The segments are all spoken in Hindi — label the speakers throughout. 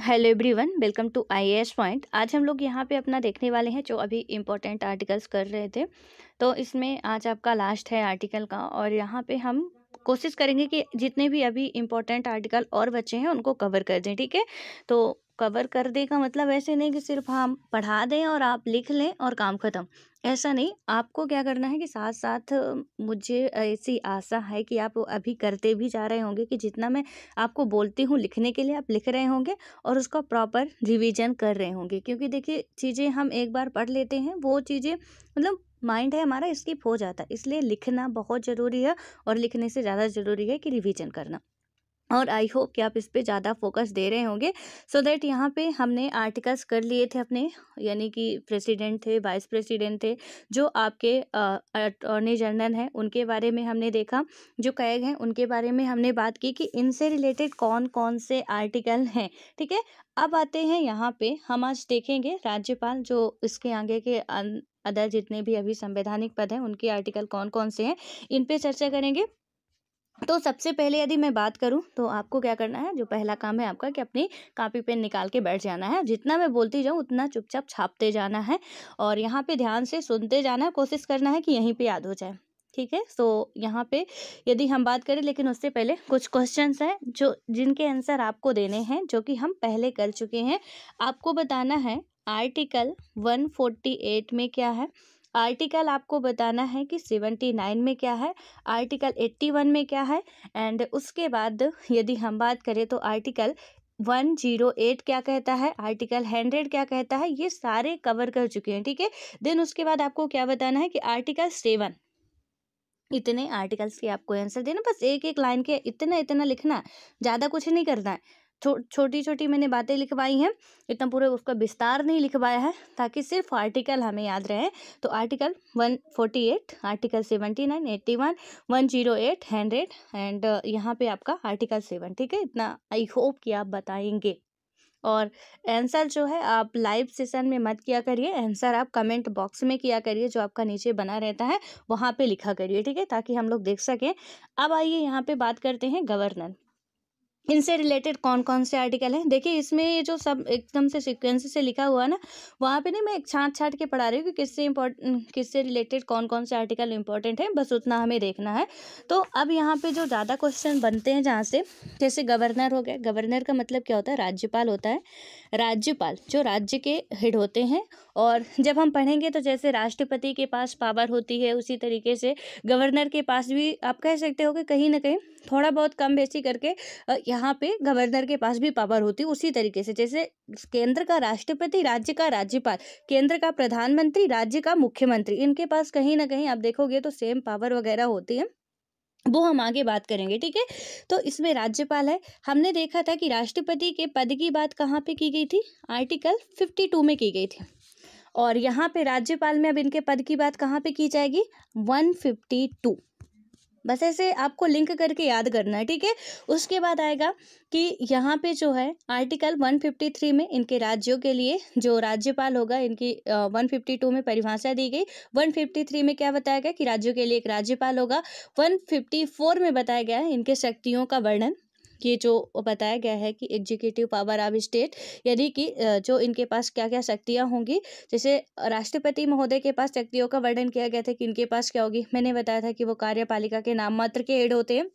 Speaker 1: Hello everyone, welcome to IAS point. आज हम लोग यहाँ पे अपना देखने वाले हैं जो अभी इम्पोर्टेंट आर्टिकल्स कर रहे थे। तो इसमें आज आपका लास्ट है आर्टिकल का, और यहाँ पे हम कोशिश करेंगे कि जितने भी अभी इम्पोर्टेंट आर्टिकल और बचे हैं उनको कवर कर दें। ठीक है, तो कवर कर दे का मतलब ऐसे नहीं कि सिर्फ हम पढ़ा दें और आप लिख लें और काम खत्म। ऐसा नहीं, आपको क्या करना है कि साथ साथ मुझे ऐसी आशा है कि आप अभी करते भी जा रहे होंगे कि जितना मैं आपको बोलती हूँ लिखने के लिए आप लिख रहे होंगे और उसका प्रॉपर रिवीजन कर रहे होंगे। क्योंकि देखिए, चीज़ें हम एक बार पढ़ लेते हैं, वो चीज़ें मतलब माइंड है हमारा स्किप हो जाता है, इसलिए लिखना बहुत ज़रूरी है और लिखने से ज़्यादा ज़रूरी है कि रिवीजन करना। और आई होप कि आप इस पे ज़्यादा फोकस दे रहे होंगे, सो दैट यहाँ पे हमने आर्टिकल्स कर लिए थे अपने, यानी कि प्रेसिडेंट थे, वाइस प्रेसिडेंट थे, जो आपके अटॉर्नी जनरल हैं उनके बारे में हमने देखा, जो कैग हैं उनके बारे में हमने बात की कि इनसे रिलेटेड कौन कौन से आर्टिकल हैं। ठीक है, अब आते हैं यहाँ पे, हम आज देखेंगे राज्यपाल, जो इसके आगे के अदर जितने भी अभी संवैधानिक पद हैं उनके आर्टिकल कौन कौन से हैं, इन पे चर्चा करेंगे। तो सबसे पहले यदि मैं बात करूं तो आपको क्या करना है, जो पहला काम है आपका कि अपनी कॉपी पेन निकाल के बैठ जाना है। जितना मैं बोलती जाऊं उतना चुपचाप छापते जाना है और यहाँ पे ध्यान से सुनते जाना है, कोशिश करना है कि यहीं पे याद हो जाए। ठीक है, सो यहाँ पे यदि हम बात करें, लेकिन उससे पहले कुछ क्वेश्चंस हैं जो जिनके आंसर आपको देने हैं, जो कि हम पहले कर चुके हैं। आपको बताना है आर्टिकल 148 में क्या है, आर्टिकल आपको बताना है कि 79 में क्या है, आर्टिकल 81 में क्या है, एंड उसके बाद यदि हम बात करें तो आर्टिकल 108 क्या कहता है, आर्टिकल 100 क्या कहता है, ये सारे कवर कर चुके हैं। ठीक है, देन उसके बाद आपको क्या बताना है कि आर्टिकल 7, इतने आर्टिकल्स के आपको आंसर देना, बस एक एक लाइन के इतना इतना लिखना है, ज़्यादा कुछ नहीं करना है। छोटी छोटी मैंने बातें लिखवाई हैं, इतना पूरा उसका विस्तार नहीं लिखवाया है, ताकि सिर्फ आर्टिकल हमें याद रहे। तो आर्टिकल 148, आर्टिकल 79, 81, 108, 100 एंड यहाँ पे आपका आर्टिकल 7। ठीक है, इतना आई होप कि आप बताएंगे। और आंसर जो है आप लाइव सेशन में मत किया करिए, आंसर आप कमेंट बॉक्स में किया करिए, जो आपका नीचे बना रहता है वहाँ पे लिखा करिए। ठीक है, ताकि हम लोग देख सकें। अब आइए यहाँ पे बात करते हैं गवर्नर, इनसे रिलेटेड कौन कौन से आर्टिकल हैं। देखिए, इसमें ये जो सब एकदम से सीक्वेंस से लिखा हुआ है ना, वहाँ पे नहीं, मैं एक छाँट छाँट के पढ़ा रही हूँ कि किससे रिलेटेड कौन कौन से आर्टिकल इंपॉर्टेंट है, बस उतना हमें देखना है। तो अब यहाँ पे जो ज़्यादा क्वेश्चन बनते हैं जहाँ से, जैसे गवर्नर हो गया, गवर्नर का मतलब क्या होता है, राज्यपाल होता है। राज्यपाल जो राज्य के हेड होते हैं, और जब हम पढ़ेंगे तो जैसे राष्ट्रपति के पास पावर होती है, उसी तरीके से गवर्नर के पास भी आप कह सकते हो कि कहीं ना कहीं थोड़ा बहुत कम बेसी करके यहाँ पे गवर्नर के पास भी पावर होती है। उसी तरीके से जैसे केंद्र का राष्ट्रपति, राज्य का राज्यपाल, केंद्र का प्रधानमंत्री, राज्य का मुख्यमंत्री, इनके पास कहीं ना कहीं आप देखोगे तो सेम पावर वगैरह होती है, वो हम आगे बात करेंगे। ठीक है, तो इसमें राज्यपाल है, हमने देखा था कि राष्ट्रपति के पद की बात कहाँ पे की गई थी, आर्टिकल 52 में की गई थी। और यहाँ पे राज्यपाल में अब इनके पद की बात कहाँ पे की जाएगी, 152। बस ऐसे आपको लिंक करके याद करना है। ठीक है, उसके बाद आएगा कि यहाँ पे जो है आर्टिकल 153 में इनके राज्यों के लिए जो राज्यपाल होगा, इनकी 152 में परिभाषा दी गई। 153 में क्या बताया गया कि राज्यों के लिए एक राज्यपाल होगा। 154 में बताया गया है इनके शक्तियों का वर्णन, ये जो बताया गया है कि एग्जीक्यूटिव पावर ऑफ स्टेट, यानी कि जो इनके पास क्या क्या शक्तियाँ होंगी। जैसे राष्ट्रपति महोदय के पास शक्तियों का वर्णन किया गया था कि इनके पास क्या होगी, मैंने बताया था कि वो कार्यपालिका के नाम मात्र के हेड होते हैं।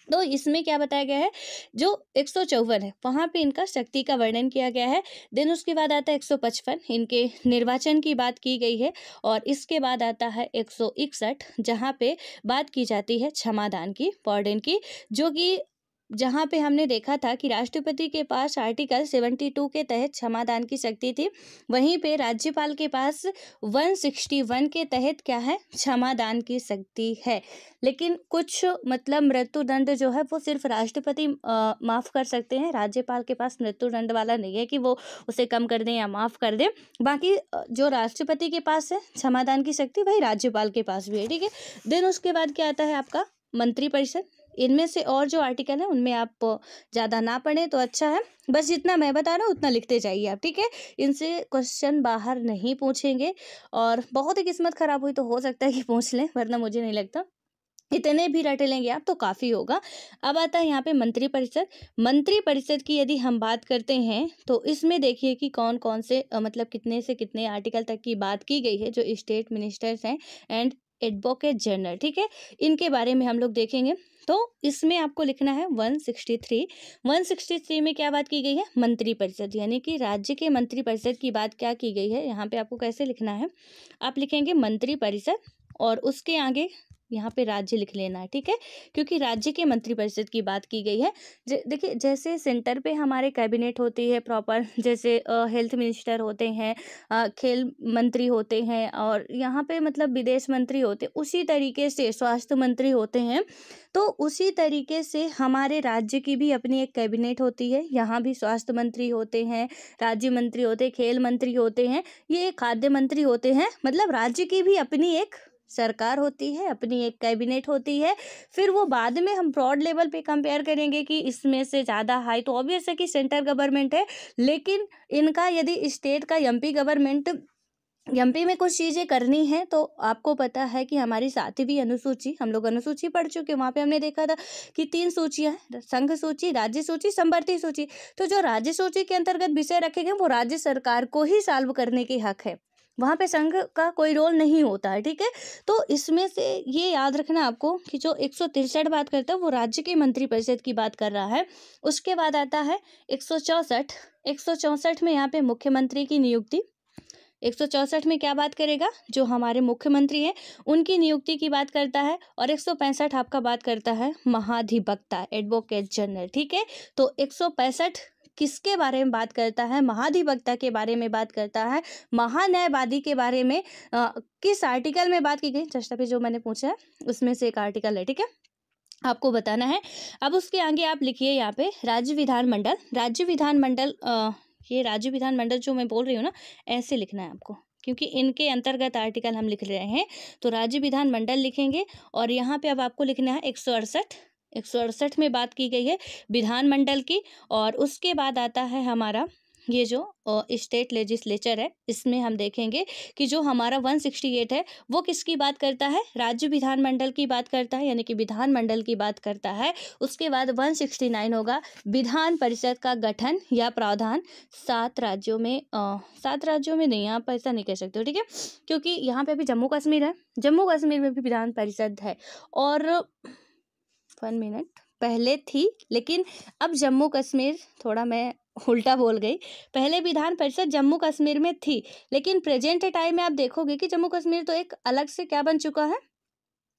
Speaker 1: तो इसमें क्या बताया गया है, जो 154 है वहाँ पे इनका शक्ति का वर्णन किया गया है। देन उसके बाद आता है 155, इनके निर्वाचन की बात की गई है। और इसके बाद आता है 161, जहाँ पे बात की जाती है क्षमादान की, पॉर्डन की, जो कि जहाँ पे हमने देखा था कि राष्ट्रपति के पास आर्टिकल 72 के तहत क्षमादान की शक्ति थी, वहीं पे राज्यपाल के पास 161 के तहत क्या है, क्षमादान की शक्ति है। लेकिन कुछ मतलब मृत्युदंड जो है वो सिर्फ राष्ट्रपति माफ़ कर सकते हैं, राज्यपाल के पास मृत्युदंड वाला नहीं है कि वो उसे कम कर दें या माफ़ कर दें। बाकी जो राष्ट्रपति के पास है क्षमादान की शक्ति, वही राज्यपाल के पास भी है। ठीक है, देन उसके बाद क्या आता है आपका मंत्रिपरिषद। इनमें से और जो आर्टिकल है उनमें आप ज़्यादा ना पढ़ें तो अच्छा है, बस जितना मैं बता रहा हूँ उतना लिखते जाइए आप। ठीक है, इनसे क्वेश्चन बाहर नहीं पूछेंगे, और बहुत ही किस्मत खराब हुई तो हो सकता है कि पूछ लें, वरना मुझे नहीं लगता। इतने भी रट लेंगे आप तो काफ़ी होगा। अब आता है यहाँ पे मंत्री परिषद। मंत्री परिषद की यदि हम बात करते हैं तो इसमें देखिए कि कौन कौन से मतलब कितने से कितने आर्टिकल तक की बात की गई है, जो स्टेट मिनिस्टर्स हैं एंड एडवोकेट जनरल, ठीक है, इनके बारे में हम लोग देखेंगे। तो इसमें आपको लिखना है 163। 163 में क्या बात की गई है? मंत्री परिषद, यानी कि राज्य के मंत्री परिषद की बात क्या की गई है। यहाँ पे आपको कैसे लिखना है, आप लिखेंगे मंत्री परिषद और उसके आगे यहाँ पे राज्य लिख लेना है, ठीक है, क्योंकि राज्य के मंत्रिपरिषद की बात की गई है। देखिए जैसे सेंटर पे हमारे कैबिनेट होती है प्रॉपर, जैसे हेल्थ मिनिस्टर होते हैं, खेल मंत्री होते हैं, और यहाँ पे मतलब विदेश मंत्री होते हैं, उसी तरीके से स्वास्थ्य मंत्री होते हैं। तो उसी तरीके से हमारे राज्य की भी अपनी एक कैबिनेट होती है, यहाँ भी स्वास्थ्य मंत्री होते हैं, राज्य मंत्री होते हैं, खेल मंत्री होते हैं, ये खाद्य मंत्री होते हैं। मतलब राज्य की भी अपनी एक सरकार होती है, अपनी एक कैबिनेट होती है। फिर वो बाद में हम ब्रॉड लेवल पे कंपेयर करेंगे कि इसमें से ज़्यादा हाई, तो ऑब्वियस है कि सेंट्रल गवर्नमेंट है, लेकिन इनका यदि स्टेट का एमपी गवर्नमेंट, एमपी में कुछ चीज़ें करनी है, तो आपको पता है कि हमारी 7वीं अनुसूची, हम लोग अनुसूची पढ़ चुके हैं, वहाँ पे हमने देखा था कि 3 सूचियाँ हैं, संघ सूची, राज्य सूची, समवर्ती सूची। तो जो राज्य सूची के अंतर्गत विषय रखे गए वो राज्य सरकार को ही सॉल्व करने की हक है, वहाँ पे संघ का कोई रोल नहीं होता है, ठीक है। तो इसमें से ये याद रखना आपको कि जो 163 बात करता है वो राज्य के मंत्रिपरिषद की बात कर रहा है। उसके बाद आता है 164। 164 में यहाँ पे मुख्यमंत्री की नियुक्ति। 164 में क्या बात करेगा, जो हमारे मुख्यमंत्री हैं उनकी नियुक्ति की बात करता है। और 165 आपका बात करता है महाधिवक्ता, एडवोकेट जनरल, ठीक है। तो 165 किसके बारे में बात करता है? महाधिवक्ता के बारे में बात करता है, महान्यायवादी के बारे में। किस आर्टिकल में बात की गई, जस्ट अभी जो मैंने पूछा है उसमें से एक आर्टिकल है, ठीक है, आपको बताना है। अब उसके आगे आप लिखिए यहाँ पे राज्य विधानमंडल। राज्य विधानमंडल, ये राज्य विधानमंडल जो मैं बोल रही हूँ ना, ऐसे लिखना है आपको, क्योंकि इनके अंतर्गत आर्टिकल हम लिख रहे हैं। तो राज्य विधानमंडल लिखेंगे और यहाँ पे अब आपको लिखना है 168। 168 में बात की गई है विधानमंडल की। और उसके बाद आता है हमारा ये जो स्टेट लेजिस्लेचर है, इसमें हम देखेंगे कि जो हमारा 168 है वो किसकी बात करता है? राज्य विधानमंडल की बात करता है, यानी कि विधानमंडल की बात करता है। उसके बाद 169 होगा विधान परिषद का गठन या प्रावधान। 7 राज्यों में 7 राज्यों में नहीं, आप ऐसा नहीं कह सकते हो, ठीक है, क्योंकक्योंकि यहाँ पे अभी जम्मू कश्मीर है, जम्मू कश्मीर में भी विधान परिषद है। और 1 मिनट, पहले थी, लेकिन अब जम्मू कश्मीर, थोड़ा मैं उल्टा बोल गई, पहले विधान परिषद जम्मू कश्मीर में थी, लेकिन प्रेजेंट टाइम में आप देखोगे कि जम्मू कश्मीर तो एक अलग से क्या बन चुका है,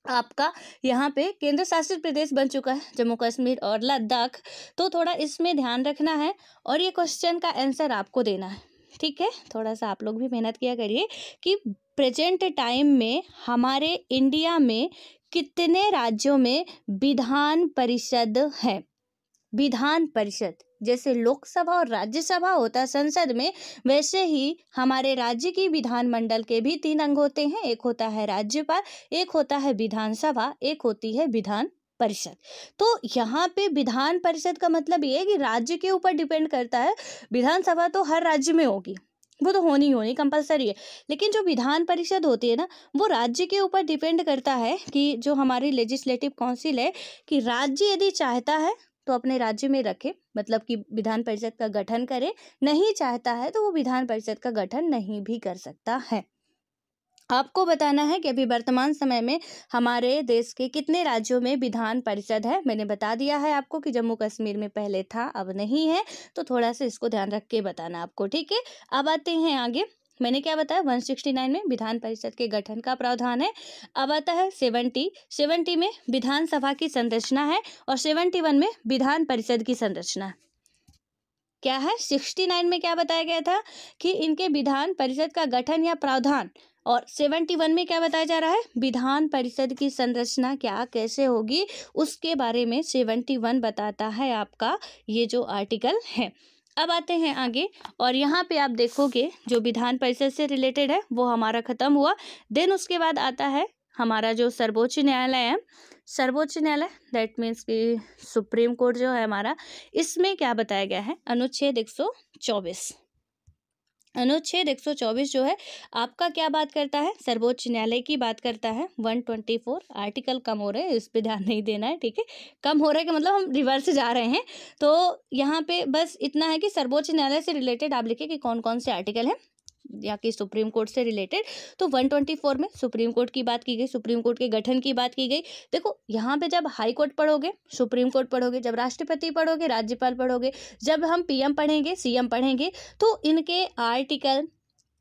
Speaker 1: आपका यहाँ पे केंद्र शासित प्रदेश बन चुका है, जम्मू कश्मीर और लद्दाख। तो थोड़ा इसमें ध्यान रखना है और ये क्वेश्चन का आंसर आपको देना है, ठीक है। थोड़ा सा आप लोग भी मेहनत किया करिए कि प्रेजेंट टाइम में हमारे इंडिया में कितने राज्यों में विधान परिषद है। विधान परिषद, जैसे लोकसभा और राज्यसभा होता है संसद में, वैसे ही हमारे राज्य की विधानमंडल के भी 3 अंग होते हैं। एक होता है राज्यपाल, एक होता है विधानसभा, एक होती है विधान परिषद। तो यहाँ पे विधान परिषद का मतलब ये है कि राज्य के ऊपर डिपेंड करता है। विधानसभा तो हर राज्य में होगी, वो तो होनी ही होनी, कंपलसरी है, लेकिन जो विधान परिषद होती है ना, वो राज्य के ऊपर डिपेंड करता है कि जो हमारी लेजिस्लेटिव काउंसिल है, कि राज्य यदि चाहता है तो अपने राज्य में रखे, मतलब कि विधान परिषद का गठन करे, नहीं चाहता है तो वो विधान परिषद का गठन नहीं भी कर सकता है। आपको बताना है कि अभी वर्तमान समय में हमारे देश के कितने राज्यों में विधान परिषद है। मैंने बता दिया है आपको कि जम्मू कश्मीर में पहले था, अब नहीं है, तो थोड़ा सा इसको ध्यान रख के बताना आपको, ठीक है। अब आते हैं आगे, मैंने क्या बताया, 169 में विधान परिषद के गठन का प्रावधान है। अब आता है 70 में विधानसभा की संरचना है और 71 में विधान परिषद की संरचना क्या है। 69 में क्या बताया गया था कि इनके विधान परिषद का गठन या प्रावधान, और 71 में क्या बताया जा रहा है, विधान परिषद की संरचना क्या कैसे होगी, उसके बारे में 71 बताता है आपका ये जो आर्टिकल है। अब आते हैं आगे, और यहाँ पे आप देखोगे जो विधान परिषद से रिलेटेड है वो हमारा खत्म हुआ। देन उसके बाद आता है हमारा जो सर्वोच्च न्यायालय है, सर्वोच्च न्यायालय दैट मीन्स कि सुप्रीम कोर्ट जो है हमारा, इसमें क्या बताया गया है, अनुच्छेद 124। अनुच्छेद 124 जो है आपका क्या बात करता है, सर्वोच्च न्यायालय की बात करता है। 124 आर्टिकल कम हो रहे हैं, इस पे ध्यान नहीं देना है, ठीक है। कम हो रहा है कि मतलब हम रिवर्स जा रहे हैं। तो यहाँ पे बस इतना है कि सर्वोच्च न्यायालय से रिलेटेड आप लिखिए कि कौन कौन से आर्टिकल हैं, या कि सुप्रीम कोर्ट से रिलेटेड। तो 124 में सुप्रीम कोर्ट की बात की गई, सुप्रीम कोर्ट के गठन की बात की गई। देखो यहाँ पे जब हाई कोर्ट पढ़ोगे, सुप्रीम कोर्ट पढ़ोगे, जब राष्ट्रपति पढ़ोगे, राज्यपाल पढ़ोगे, जब हम पीएम पढ़ेंगे, सीएम पढ़ेंगे, तो इनके आर्टिकल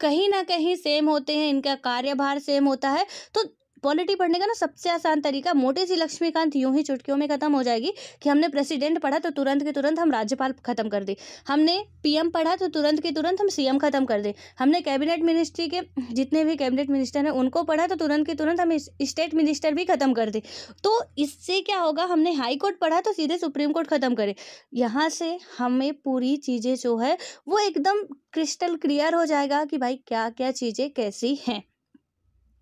Speaker 1: कहीं ना कहीं सेम होते हैं, इनका कार्यभार सेम होता है। तो पॉलिटी पढ़ने का ना सबसे आसान तरीका, मोटे सी लक्ष्मीकांत यूं ही चुटकियों में खत्म हो जाएगी कि हमने प्रेसिडेंट पढ़ा तो तुरंत के तुरंत हम राज्यपाल खत्म कर दे, हमने पीएम पढ़ा तो तुरंत के तुरंत हम सीएम खत्म कर दे, हमने कैबिनेट मिनिस्ट्री के जितने भी कैबिनेट मिनिस्टर हैं उनको पढ़ा तो तुरंत के तुरंत हम स्टेट मिनिस्टर भी खत्म कर दे। तो इससे क्या होगा, हमने हाई कोर्ट पढ़ा तो सीधे सुप्रीम कोर्ट खत्म करे। यहाँ से हमें पूरी चीज़ें जो है वो एकदम क्रिस्टल क्लियर हो जाएगा कि भाई क्या क्या चीज़ें कैसी हैं।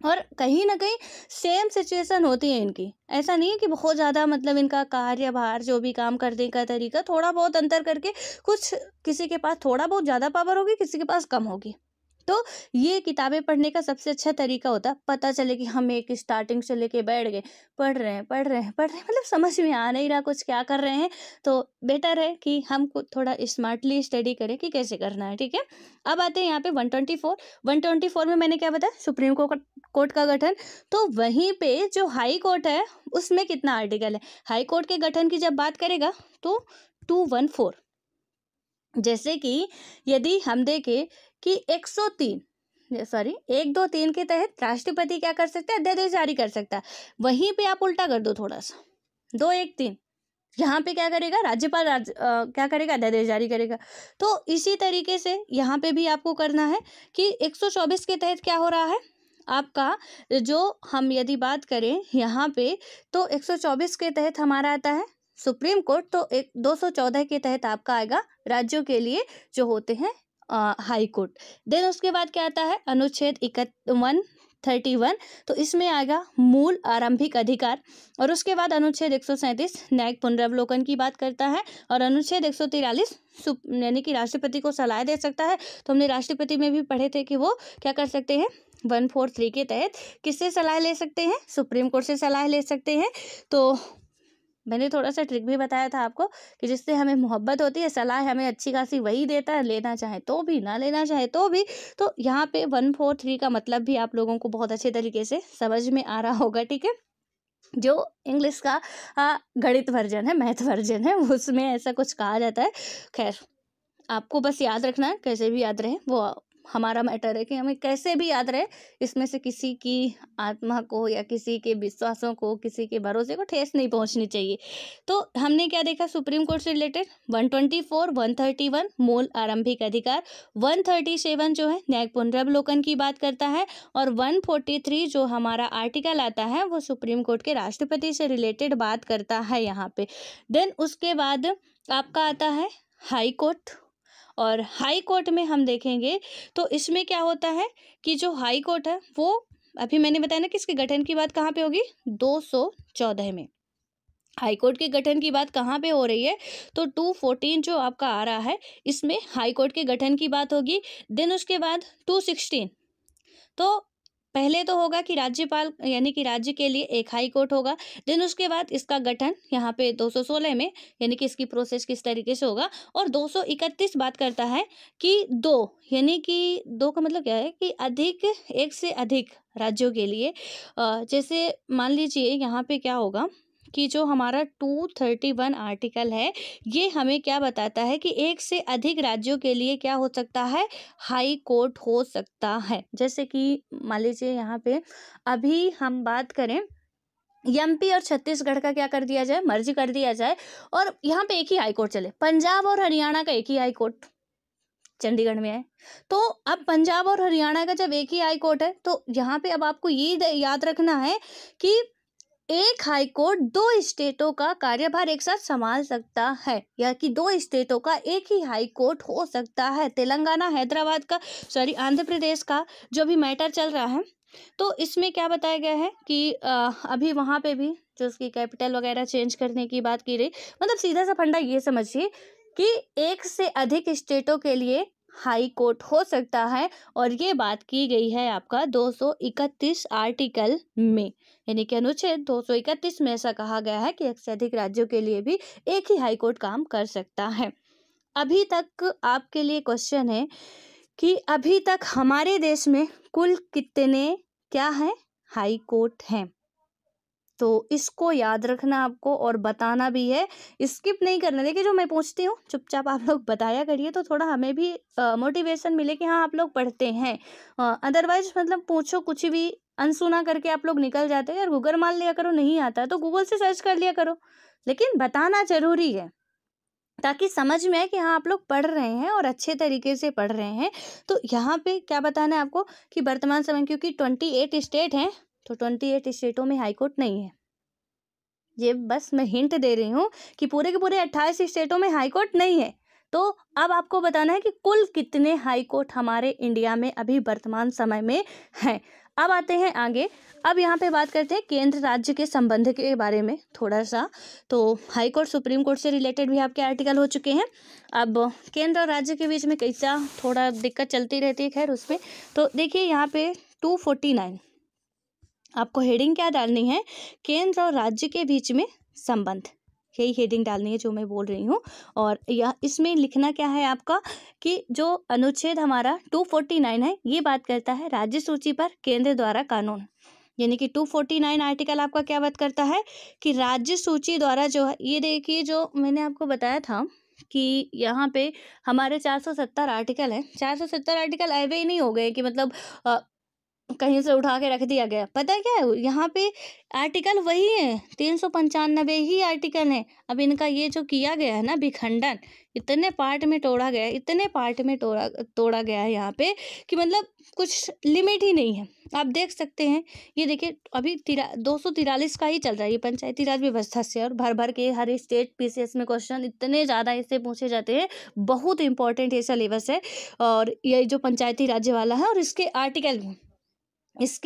Speaker 1: और कहीं ना कहीं सेम सिचुएशन होती है इनकी, ऐसा नहीं है कि बहुत ज़्यादा मतलब इनका कार्यभार जो भी काम करने का तरीका थोड़ा बहुत अंतर करके, कुछ किसी के पास थोड़ा बहुत ज़्यादा पावर होगी, किसी के पास कम होगी। तो ये किताबें पढ़ने का सबसे अच्छा तरीका होता है, पता चले कि हम एक स्टार्टिंग से लेके बैठ गए, पढ़ रहे हैं मतलब समझ में आ नहीं रहा कुछ क्या कर रहे हैं। तो बेटर है कि हम थोड़ा स्मार्टली स्टडी करें कि कैसे करना है, ठीक है। अब आते हैं यहाँ पे 124 में मैंने क्या बताया, सुप्रीम कोर्ट का गठन। तो वहीं पे जो हाई कोर्ट है उसमें कितना आर्टिकल है, हाई कोर्ट के गठन की जब बात करेगा तो 214। जैसे कि यदि हम देखें कि 103 सॉरी 123 के तहत राष्ट्रपति क्या कर सकता है, अध्यादेश जारी कर सकता है। वहीं पे आप उल्टा कर दो थोड़ा सा, 213 यहाँ पे क्या करेगा, राज्यपाल क्या करेगा, अध्यादेश जारी करेगा। तो इसी तरीके से यहाँ पे भी आपको करना है कि 124 के तहत क्या हो रहा है आपका, जो हम यदि बात करें यहाँ पे तो 124 के तहत हमारा आता है सुप्रीम कोर्ट, तो 214 के तहत आपका आएगा राज्यों के लिए जो होते हैं हाई कोर्ट। देन उसके बाद क्या आता है, अनुच्छेद 131, तो इसमें आएगा मूल आरंभिक अधिकार। और उसके बाद अनुच्छेद 137 न्यायिक पुनरावलोकन की बात करता है। और अनुच्छेद 143 यानी कि राष्ट्रपति को सलाह दे सकता है। तो हमने राष्ट्रपति में भी पढ़े थे कि वो क्या कर सकते हैं, 143 के तहत किससे सलाह ले सकते हैं, सुप्रीम कोर्ट से सलाह ले सकते हैं। तो मैंने थोड़ा सा ट्रिक भी बताया था आपको कि जिससे हमें मोहब्बत होती है, सलाह हमें अच्छी खासी वही देता है, लेना चाहे तो भी, ना लेना चाहे तो भी। तो यहाँ पे 143 का मतलब भी आप लोगों को बहुत अच्छे तरीके से समझ में आ रहा होगा, ठीक है। जो इंग्लिश का गणित वर्जन है, मैथ वर्जन है, उसमें ऐसा कुछ कहा जाता है। खैर आपको बस याद रखना है, कैसे भी याद रहे वो हमारा मैटर है कि हमें कैसे भी याद रहे, इसमें से किसी की आत्मा को या किसी के विश्वासों को, किसी के भरोसे को ठेस नहीं पहुंचनी चाहिए। तो हमने क्या देखा सुप्रीम कोर्ट से रिलेटेड, 124, 131 मूल आरंभिक अधिकार, 137 जो है न्यायिक पुनरावलोकन की बात करता है, और 143 जो हमारा आर्टिकल आता है वो सुप्रीम कोर्ट के राष्ट्रपति से रिलेटेड बात करता है यहाँ पे। देन उसके बाद आपका आता है हाई कोर्ट। और हाई कोर्ट में हम देखेंगे तो इसमें क्या होता है कि जो हाई कोर्ट है वो अभी मैंने बताया ना कि इसके गठन की बात कहाँ पे होगी, 214 में। हाई कोर्ट के गठन की बात कहाँ पे हो रही है, तो 214 जो आपका आ रहा है इसमें हाई कोर्ट के गठन की बात होगी। देन उसके बाद 216, तो पहले तो होगा कि राज्यपाल यानी कि राज्य के लिए एक हाई कोर्ट होगा। देन उसके बाद इसका गठन यहाँ पे 216 में, यानी कि इसकी प्रोसेस किस तरीके से होगा। और 231 बात करता है कि दो, यानी कि दो का मतलब क्या है कि अधिक, एक से अधिक राज्यों के लिए। जैसे मान लीजिए यहाँ पे क्या होगा कि जो हमारा 231 आर्टिकल है ये हमें क्या बताता है कि एक से अधिक राज्यों के लिए क्या हो सकता है, हाई कोर्ट हो सकता है। जैसे कि मान लीजिए यहाँ पे अभी हम बात करें एमपी और छत्तीसगढ़ का क्या कर दिया जाए, मर्ज कर दिया जाए, और यहाँ पे एक ही हाई कोर्ट चले। पंजाब और हरियाणा का एक ही हाई कोर्ट चंडीगढ़ में है। तो अब पंजाब और हरियाणा का जब एक ही हाई कोर्ट है तो यहाँ पे अब आपको ये याद रखना है कि एक हाई कोर्ट दो स्टेटों का कार्यभार एक साथ संभाल सकता है, या कि दो स्टेटों का एक ही हाई कोर्ट हो सकता है। तेलंगाना, हैदराबाद का, सॉरी आंध्र प्रदेश का जो भी मैटर चल रहा है, तो इसमें क्या बताया गया है कि अभी वहाँ पे भी जो उसकी कैपिटल वगैरह चेंज करने की बात की रही। मतलब सीधा सा फंडा ये समझिए कि एक से अधिक स्टेटों के लिए हाई कोर्ट हो सकता है, और ये बात की गई है आपका 231 आर्टिकल में, यानी कि अनुच्छेद 231 में ऐसा कहा गया है कि एक से अधिक राज्यों के लिए भी एक ही हाई कोर्ट काम कर सकता है। अभी तक आपके लिए क्वेश्चन है कि अभी तक हमारे देश में कुल कितने क्या है हाई कोर्ट हैं, तो इसको याद रखना आपको और बताना भी है, स्किप नहीं करना। देखिए जो मैं पूछती हूँ चुपचाप आप लोग बताया करिए, तो थोड़ा हमें भी मोटिवेशन मिले कि हाँ आप लोग पढ़ते हैं। अदरवाइज मतलब पूछो कुछ भी अनसुना करके आप लोग निकल जाते हैं, यार गूगल मान लिया करो, नहीं आता तो गूगल से सर्च कर लिया करो, लेकिन बताना जरूरी है ताकि समझ में आए कि हाँ आप लोग पढ़ रहे हैं और अच्छे तरीके से पढ़ रहे हैं। तो यहाँ पे क्या बताना है आपको कि वर्तमान समय, क्योंकि 28 स्टेट हैं, तो 28 स्टेटों में हाई कोर्ट नहीं है। ये बस मैं हिंट दे रही हूँ कि पूरे के पूरे 28 स्टेटों में हाई कोर्ट नहीं है। तो अब आपको बताना है कि कुल कितने हाई कोर्ट हमारे इंडिया में अभी वर्तमान समय में हैं। अब आते हैं आगे। अब यहाँ पे बात करते हैं केंद्र राज्य के संबंध के बारे में थोड़ा सा। तो हाई कोर्ट सुप्रीम कोर्ट से रिलेटेड भी आपके आर्टिकल हो चुके हैं। अब केंद्र और राज्य के बीच में कैसा थोड़ा दिक्कत चलती रहती है, खैर उसमें। तो देखिए यहाँ पे 249 आपको हेडिंग क्या डालनी है, केंद्र और राज्य के बीच में संबंध, यही हेडिंग डालनी है जो मैं बोल रही हूँ। और यह इसमें लिखना क्या है आपका कि जो अनुच्छेद हमारा 249 है ये बात करता है राज्य सूची पर केंद्र द्वारा कानून, यानी कि 249 आर्टिकल आपका क्या बात करता है कि राज्य सूची द्वारा जो है, ये देखिए जो मैंने आपको बताया था कि यहाँ पे हमारे 470 आर्टिकल हैं। 470 आर्टिकल ऐसे ही नहीं हो गए कि मतलब कहीं से उठा के रख दिया गया। पता है क्या है यहाँ पे आर्टिकल वही है, 395 ही आर्टिकल है। अब इनका ये जो किया गया है ना विखंडन, इतने पार्ट में तोड़ा गया है, इतने पार्ट में तोड़ा गया है यहाँ पे कि मतलब कुछ लिमिट ही नहीं है। आप देख सकते हैं, ये देखिए अभी 243 का ही चल रहा है ये पंचायती राज व्यवस्था से, और भर भर के हर स्टेट पीसीएस में क्वेश्चन इतने ज़्यादा इससे पूछे जाते हैं, बहुत इंपॉर्टेंट ये सिलेबस है। और ये जो पंचायती राज्य वाला है और इसके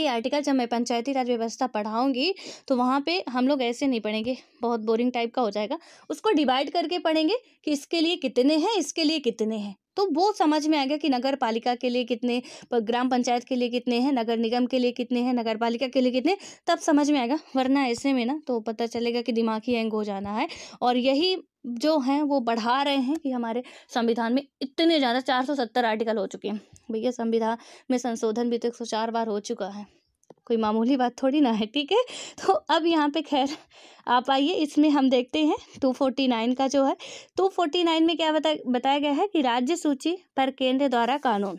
Speaker 1: आर्टिकल जब मैं पंचायती राज व्यवस्था पढ़ाऊंगी तो वहाँ पे हम लोग ऐसे नहीं पढ़ेंगे, बहुत बोरिंग टाइप का हो जाएगा। उसको डिवाइड करके पढ़ेंगे कि इसके लिए कितने हैं, इसके लिए कितने हैं, तो वो समझ में आएगा कि नगर पालिका के लिए कितने, ग्राम पंचायत के लिए कितने हैं, नगर निगम के लिए कितने हैं, नगर पालिका के लिए कितने, तब समझ में आएगा। वरना ऐसे में ना तो पता चलेगा कि दिमाग ही हैंग हो जाना है। और यही जो हैं वो बढ़ा रहे हैं कि हमारे संविधान में इतने ज़्यादा 470 आर्टिकल हो चुके हैं। भैया संविधान में संशोधन भी तो 104 बार हो चुका है, कोई मामूली बात थोड़ी ना है, ठीक है। तो अब यहाँ पे खैर आप आइए, इसमें हम देखते हैं 249 का जो है, 249 में क्या बताया गया है कि राज्य सूची पर केंद्र द्वारा कानून,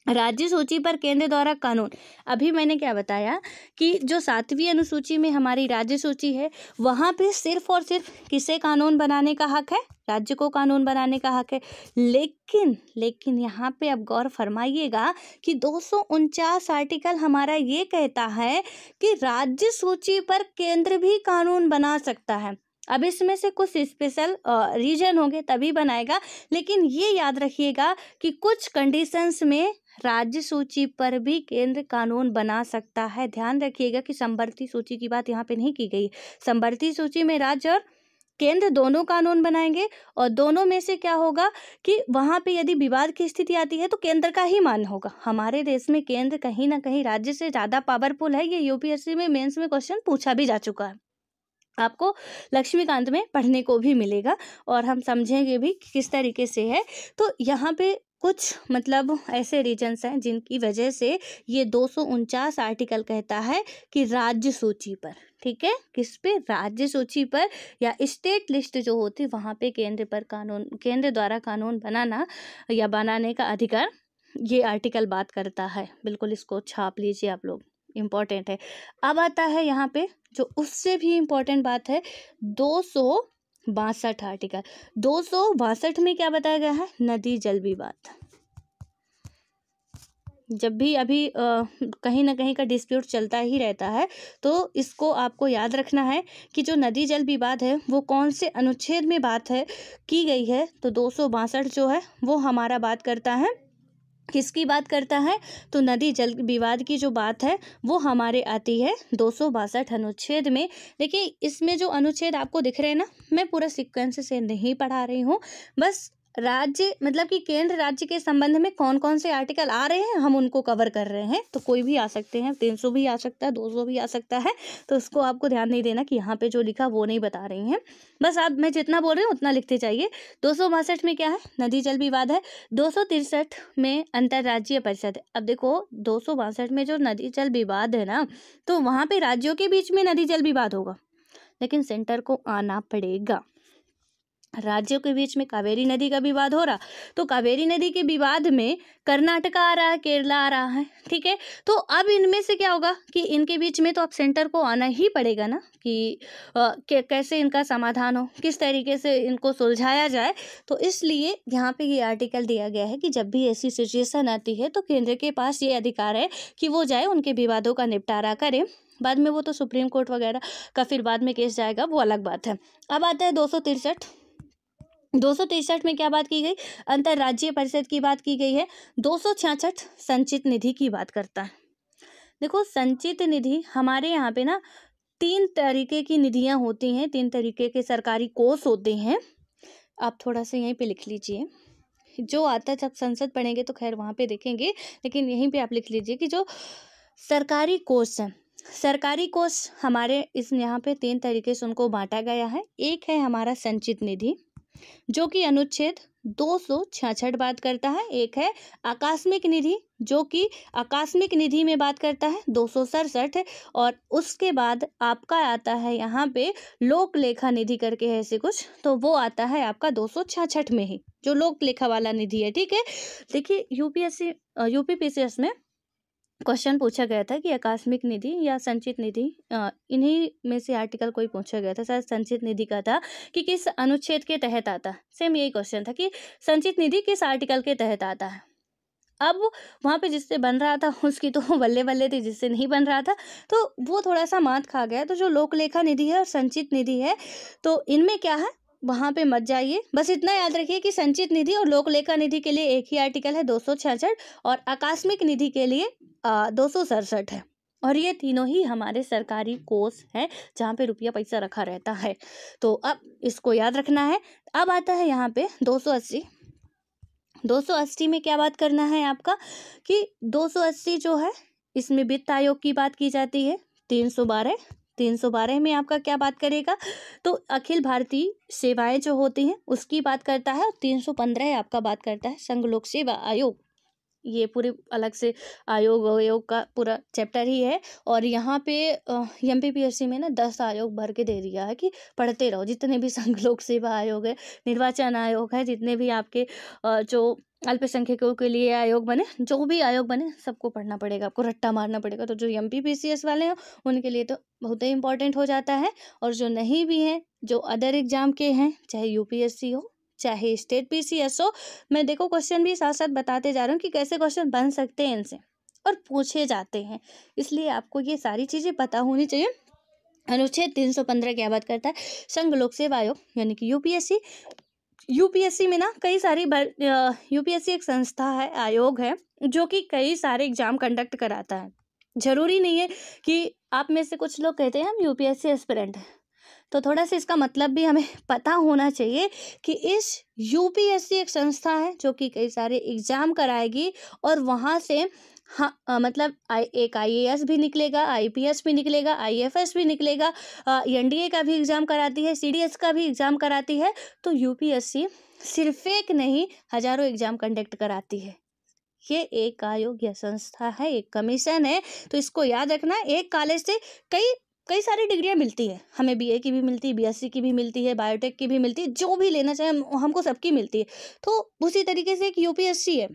Speaker 1: राज्य सूची पर केंद्र द्वारा कानून। अभी मैंने क्या बताया कि जो 7वीं अनुसूची में हमारी राज्य सूची है वहाँ पे सिर्फ और सिर्फ किसे कानून बनाने का हक है, राज्य को कानून बनाने का हक है। लेकिन यहाँ पे अब गौर फरमाइएगा कि 249 आर्टिकल हमारा ये कहता है कि राज्य सूची पर केंद्र भी कानून बना सकता है। अब इसमें से कुछ स्पेशल रीजन होंगे तभी बनाएगा, लेकिन ये याद रखिएगा कि कुछ कंडीशंस में राज्य सूची पर भी केंद्र कानून बना सकता है। ध्यान रखिएगा कि समवर्ती सूची की बात यहाँ पे नहीं की गई। समवर्ती सूची में राज्य और केंद्र दोनों कानून बनाएंगे, और दोनों में से क्या होगा कि वहाँ पे यदि विवाद की स्थिति आती है तो केंद्र का ही मान होगा। हमारे देश में केंद्र कहीं ना कहीं राज्य से ज़्यादा पावरफुल है, ये यूपीएससी में मेंस में क्वेश्चन पूछा भी जा चुका है, आपको लक्ष्मीकांत में पढ़ने को भी मिलेगा, और हम समझेंगे भी कि किस तरीके से है। तो यहाँ पे कुछ मतलब ऐसे रीजन्स हैं जिनकी वजह से ये 249 आर्टिकल कहता है कि राज्य सूची पर, ठीक है, किस पे, राज्य सूची पर या स्टेट लिस्ट जो होती है वहाँ पे केंद्र द्वारा कानून बनाना या बनाने का अधिकार ये आर्टिकल बात करता है। बिल्कुल इसको छाप लीजिए आप लोग, इम्पॉर्टेंट है। अब आता है यहाँ पे जो उससे भी इम्पोर्टेंट बात है 262 आर्टिकल। 262 में क्या बताया गया है, नदी जल विवाद। जब भी अभी कहीं ना कहीं का डिस्प्यूट चलता ही रहता है, तो इसको आपको याद रखना है कि जो नदी जल विवाद है वो कौन से अनुच्छेद में बात है की गई है। तो 262 जो है वो हमारा बात करता है, किसकी बात करता है, तो नदी जल विवाद की जो बात है वो हमारे आती है 262 अनुच्छेद में। देखिए इसमें जो अनुच्छेद आपको दिख रहे हैं ना, मैं पूरा सीक्वेंस से नहीं पढ़ा रही हूँ, बस राज्य मतलब कि केंद्र राज्य के संबंध में कौन कौन से आर्टिकल आ रहे हैं हम उनको कवर कर रहे हैं। तो कोई भी आ सकते हैं, 300 भी आ सकता है, 200 भी आ सकता है। तो उसको आपको ध्यान नहीं देना कि यहाँ पे जो लिखा वो नहीं बता रही हैं, बस आप मैं जितना बोल रही हूँ उतना लिखते जाइए। 262 में क्या है, नदी जल विवाद है। 263 में अंतर्राज्यीय परिषद है। अब देखो 262 में जो नदी जल विवाद है ना, तो वहाँ पे राज्यों के बीच में नदी जल विवाद होगा, लेकिन सेंटर को आना पड़ेगा। राज्यों के बीच में कावेरी नदी का विवाद हो रहा, तो कावेरी नदी के विवाद में कर्नाटका आ रहा है, केरला आ रहा है, ठीक है। तो अब इनमें से क्या होगा कि इनके बीच में तो अब सेंटर को आना ही पड़ेगा ना कि कैसे इनका समाधान हो, किस तरीके से इनको सुलझाया जाए। तो इसलिए यहाँ पे ये आर्टिकल दिया गया है कि जब भी ऐसी सिचुएशन आती है तो केंद्र के पास ये अधिकार है कि वो जाए उनके विवादों का निपटारा करे। बाद में वो तो सुप्रीम कोर्ट वगैरह का फिर बाद में केस जाएगा, वो अलग बात है। अब आता है 263 में क्या बात की गई, अंतर्राज्यीय परिषद की बात की गई है। 266 संचित निधि की बात करता है। देखो संचित निधि हमारे यहाँ पे ना 3 तरीके की निधियाँ होती हैं, 3 तरीके के सरकारी कोष होते हैं। आप थोड़ा सा यहीं पे लिख लीजिए, जो आता है जब संसद पढ़ेंगे तो खैर वहाँ पे देखेंगे, लेकिन यहीं पे आप लिख लीजिए कि जो सरकारी कोष हैं, सरकारी कोष हमारे इस यहाँ पे 3 तरीके से उनको बांटा गया है। एक है हमारा संचित निधि जो कि अनुच्छेद 266 बात करता है। एक है आकस्मिक निधि जो कि आकस्मिक निधि में बात करता है 267। और उसके बाद आपका आता है यहाँ पे लोक लेखा निधि करके है ऐसे कुछ, तो वो आता है आपका 266 में ही, जो लोक लेखा वाला निधि है, ठीक है। देखिए यूपीपीसीएस में क्वेश्चन पूछा गया था कि आकस्मिक निधि या संचित निधि, इन्हीं में से आर्टिकल कोई पूछा गया था, शायद संचित निधि का था कि किस अनुच्छेद के तहत आता है। सेम यही क्वेश्चन था कि संचित निधि किस आर्टिकल के तहत आता है। अब वहाँ पे जिससे बन रहा था उसकी तो बल्ले बल्ले थी, जिससे नहीं बन रहा था तो वो थोड़ा सा मात खा गया। तो जो लोक लेखा निधि है और संचित निधि है, तो इनमें क्या है वहाँ पे मत जाइए, बस इतना याद रखिए कि संचित निधि और लोक लेखा निधि के लिए एक ही आर्टिकल है 266 और आकस्मिक निधि के लिए 267 है। और ये तीनों ही हमारे सरकारी कोष हैं जहाँ पे रुपया पैसा रखा रहता है, तो अब इसको याद रखना है। अब आता है यहाँ पे 280 में क्या बात करना है आपका कि 280 जो है इसमें वित्त आयोग की बात की जाती है। 312 में आपका क्या बात करेगा, तो अखिल भारतीय सेवाएं जो होती हैं उसकी बात करता है। और 315 आपका बात करता है संघ लोक सेवा आयोग। ये पूरे अलग से आयोग का पूरा चैप्टर ही है। और यहाँ पे एमपीपीएससी में ना 10 आयोग भर के दे दिया है कि पढ़ते रहो, जितने भी संघ लोक सेवा आयोग है, निर्वाचन आयोग है, जितने भी आपके जो अल्पसंख्यकों के लिए आयोग बने, जो भी आयोग बने सबको पढ़ना पड़ेगा, आपको रट्टा मारना पड़ेगा। तो जो एमपीपीसीएस वाले हैं उनके लिए तो बहुत ही इंपॉर्टेंट हो जाता है, और जो नहीं भी हैं, जो अदर एग्जाम के हैं, चाहे यूपीएससी हो चाहे स्टेट पीसीएस हो, मैं देखो क्वेश्चन भी साथ साथ बताते जा रहा हूँ कि कैसे क्वेश्चन बन सकते हैं इनसे और पूछे जाते हैं, इसलिए आपको ये सारी चीज़ें पता होनी चाहिए। अनुच्छेद 315 क्या बात करता है, संघ लोक सेवा आयोग यानी कि यूपीएससी में ना कई सारी यूपीएससी एक संस्था है, आयोग है जो कि कई सारे एग्जाम कंडक्ट कराता है। जरूरी नहीं है कि आप में से कुछ लोग कहते हैं हम यूपीएससी एस्पिरेंट हैं, तो थोड़ा सा इसका मतलब भी हमें पता होना चाहिए कि इस यूपीएससी एक संस्था है जो कि कई सारे एग्जाम कराएगी और वहाँ से मतलब एक आईएएस भी निकलेगा, आईपीएस भी निकलेगा, आईएफएस भी निकलेगा, एनडीए का भी एग्जाम कराती है, सीडीएस का भी एग्जाम कराती है। तो यूपीएससी सिर्फ एक नहीं हजारों एग्जाम कंडक्ट कराती है। ये एक आयोग या संस्था है, एक कमीशन है, तो इसको याद रखना। एक कॉलेज से कई सारी डिग्रियां मिलती है, हमें बीए की भी मिलती है, बीएससी की भी मिलती है, बायोटेक की भी मिलती है, जो भी लेना चाहे हमको सबकी मिलती है। तो उसी तरीके से एक यूपीएससी है।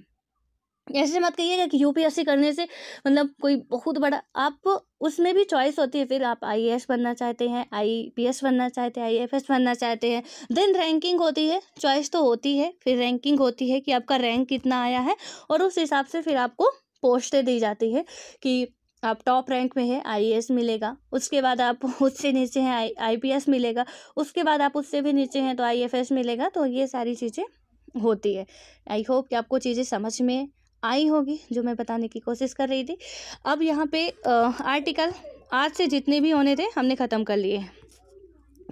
Speaker 1: ऐसे मत कहिएगा कि यूपीएससी करने से मतलब कोई बहुत बड़ा, आप उसमें भी चॉइस होती है, फिर आप आईएएस बनना चाहते हैं, आईपीएस बनना चाहते हैं, आईएफएस बनना चाहते हैं, देन रैंकिंग होती है, चॉइस तो होती है, फिर रैंकिंग होती है कि आपका रैंक कितना आया है, और उस हिसाब से फिर आपको पोस्टें दी जाती है कि आप टॉप रैंक में है, आईएएस मिलेगा, उसके बाद आप उससे नीचे हैं आईपीएस मिलेगा, उसके बाद आप उससे भी नीचे हैं तो आईएफएस मिलेगा। तो ये सारी चीज़ें होती है। आई होप कि आपको चीज़ें समझ में आई होगी जो मैं बताने की कोशिश कर रही थी। अब यहाँ पे आर्टिकल आज से जितने भी होने थे हमने ख़त्म कर लिए,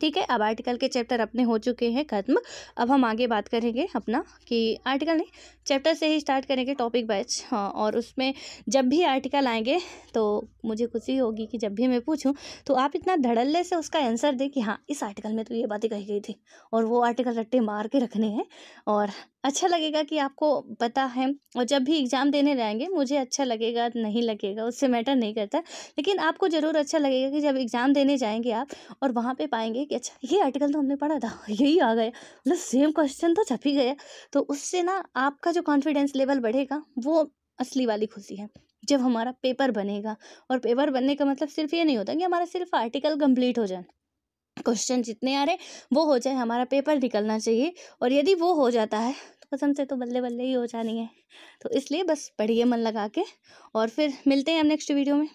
Speaker 1: ठीक है, अब आर्टिकल के चैप्टर अपने हो चुके हैं ख़त्म। अब हम आगे बात करेंगे अपना कि आर्टिकल नहीं, चैप्टर से ही स्टार्ट करेंगे टॉपिक वाइज। हाँ, और उसमें जब भी आर्टिकल आएंगे तो मुझे खुशी होगी कि जब भी मैं पूछूं तो आप इतना धड़ल्ले से उसका आंसर दें कि हाँ, इस आर्टिकल में तो ये बातें कही गई थी, और वो आर्टिकल रट्टे मार के रखने हैं। और अच्छा लगेगा कि आपको पता है। और जब भी एग्ज़ाम देने जाएंगे, मुझे अच्छा लगेगा नहीं लगेगा उससे मैटर नहीं करता, लेकिन आपको ज़रूर अच्छा लगेगा कि जब एग्ज़ाम देने जाएंगे आप और वहाँ पे पाएंगे कि अच्छा, ये आर्टिकल तो हमने पढ़ा था, यही आ गया, मतलब सेम क्वेश्चन तो छप ही गया। तो उससे ना आपका जो कॉन्फिडेंस लेवल बढ़ेगा, वो असली वाली खुशी है जब हमारा पेपर बनेगा। और पेपर बनने का मतलब सिर्फ ये नहीं होता कि हमारा सिर्फ आर्टिकल कंप्लीट हो जाए, क्वेश्चन जितने आ रहे वो हो जाए, हमारा पेपर निकलना चाहिए। और यदि वो हो जाता है तो कसम से तो बल्ले बल्ले ही हो जानी है। तो इसलिए बस पढ़िए मन लगा के, और फिर मिलते हैं हम नेक्स्ट वीडियो में।